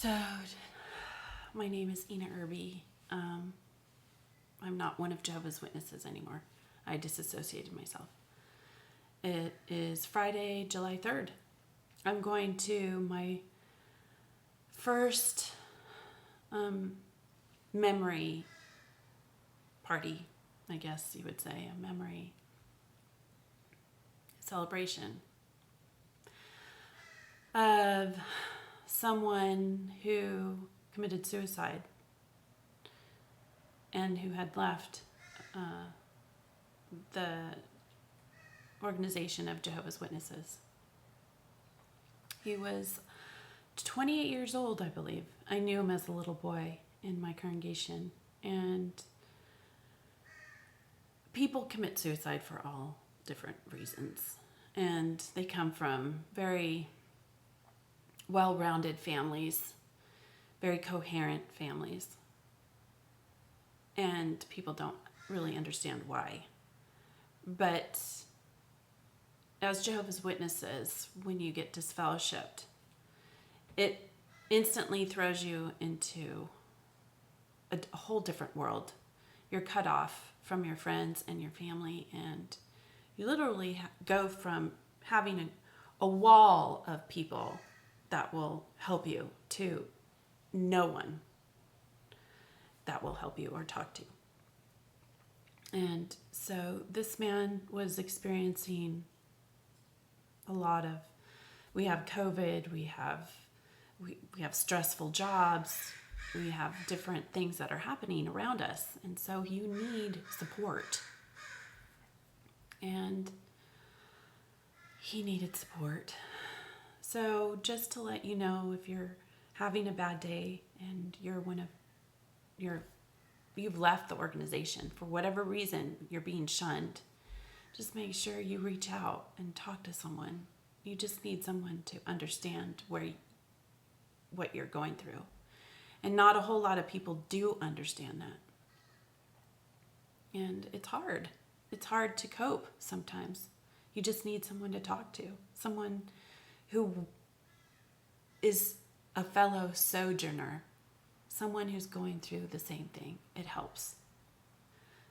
So, my name is Ina Irby. I'm not one of Jehovah's Witnesses anymore. I disassociated myself. It is Friday, July 3rd. I'm going to my first memory party, I guess you would say, a memory celebration of someone who committed suicide and who had left the organization of Jehovah's Witnesses. He was 28 years old, I believe. I knew him as a little boy in my congregation. And people commit suicide for all different reasons. And they come from very well-rounded families, very coherent families. And people don't really understand why. But as Jehovah's Witnesses, when you get disfellowshipped, it instantly throws you into a whole different world. You're cut off from your friends and your family, and you literally go from having a wall of people that will help you to no one that will help you or talk to you. And so this man was experiencing a lot of, we have COVID, we have stressful jobs, we have different things that are happening around us. And so you need support. And he needed support. So just to let you know, if you're having a bad day and you've left the organization for whatever reason, you're being shunned, just make sure you reach out and talk to someone. You just need someone to understand what you're going through. And not a whole lot of people do understand that. And it's hard. It's hard to cope sometimes. You just need someone to talk to. Someone who is a fellow sojourner. Someone who's going through the same thing. It helps.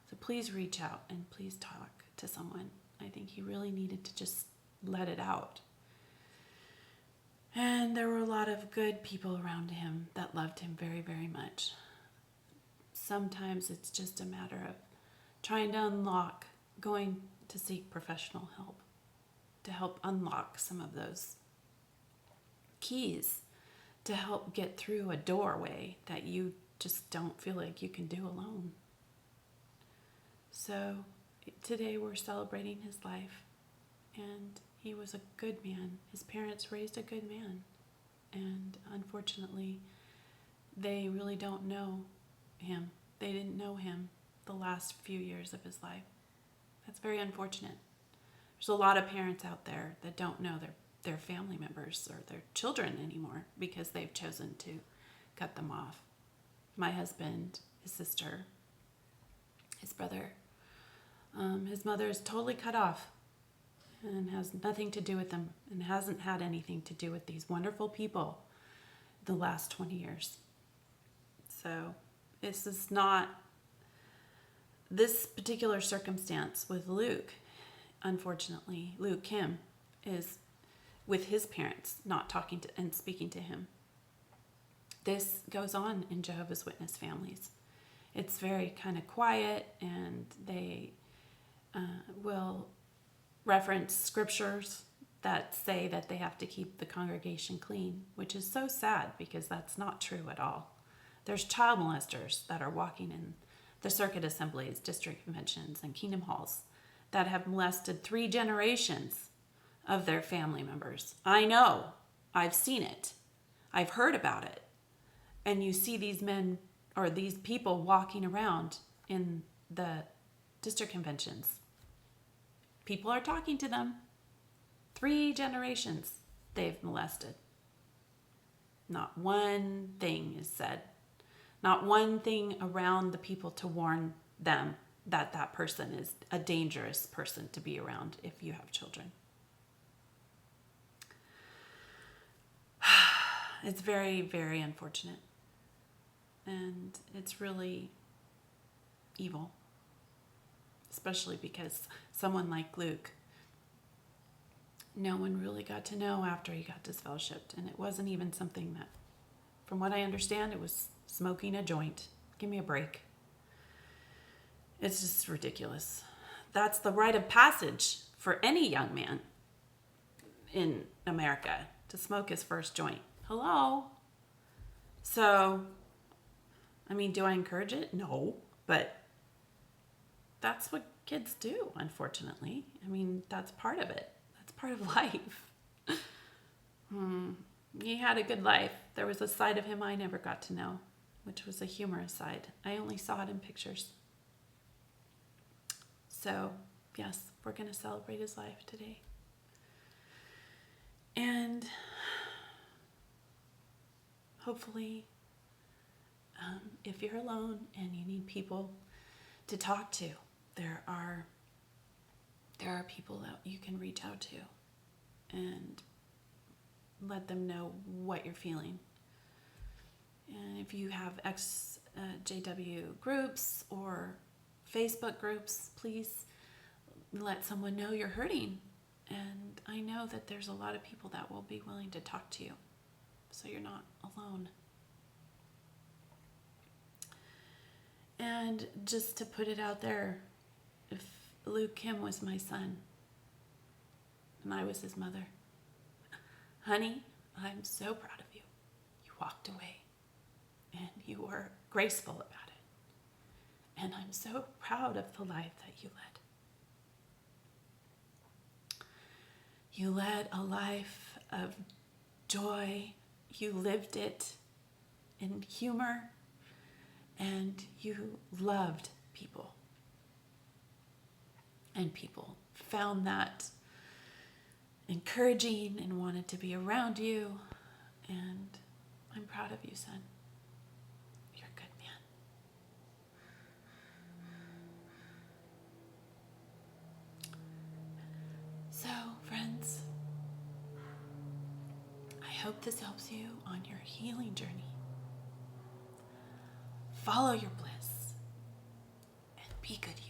So please reach out and please talk to someone. I think he really needed to just let it out. And there were a lot of good people around him that loved him very, very much. Sometimes it's just a matter of trying to going to seek professional help to help unlock some of those keys to help get through a doorway that you just don't feel like you can do alone. So today we're celebrating his life, and he was a good man. His parents raised a good man, and unfortunately they really don't know him. They didn't know him the last few years of his life. That's very unfortunate. There's a lot of parents out there that don't know their family members or their children anymore because they've chosen to cut them off. My husband, his sister, his brother, his mother is totally cut off and has nothing to do with them and hasn't had anything to do with these wonderful people the last 20 years. So this particular circumstance with Luke, unfortunately, Luke Kim, is with his parents not talking to and speaking to him. This goes on in Jehovah's Witness families. It's very kind of quiet, and they will reference scriptures that say that they have to keep the congregation clean, which is so sad because that's not true at all. There's child molesters that are walking in the circuit assemblies, district conventions, and kingdom halls that have molested 3 generations of their family members. I know. I've seen it. I've heard about it. And you see these men or these people walking around in the district conventions. People are talking to them. 3 generations they've molested. Not one thing is said. Not one thing around the people to warn them that that person is a dangerous person to be around if you have children. it's very, very unfortunate. And it's really evil, especially because someone like Luke, no one really got to know after he got disfellowshipped. And it wasn't even something that, from what I understand, it was smoking a joint. Give me a break. It's just ridiculous. That's the rite of passage for any young man in America, to smoke his first joint. Hello? So, I mean, do I encourage it? No, but that's what kids do, unfortunately. I mean, that's part of it. That's part of life. He had a good life. There was a side of him I never got to know, which was a humorous side. I only saw it in pictures. So, yes, we're going to celebrate his life today. And hopefully, if you're alone and you need people to talk to, there are people that you can reach out to and let them know what you're feeling. And if you have ExJW groups or Facebook groups, please let someone know you're hurting. And I know that there's a lot of people that will be willing to talk to you, so you're not alone. And just to put it out there, if Luke Kim was my son and I was his mother, honey, I'm so proud of you. You walked away and you were graceful about it. And I'm so proud of the life that you led. You led a life of joy. You lived it in humor, and you loved people. And people found that encouraging and wanted to be around you. And I'm proud of you, son. You're a good man. So, friends, I hope this helps you on your healing journey. Follow your bliss and be good, you.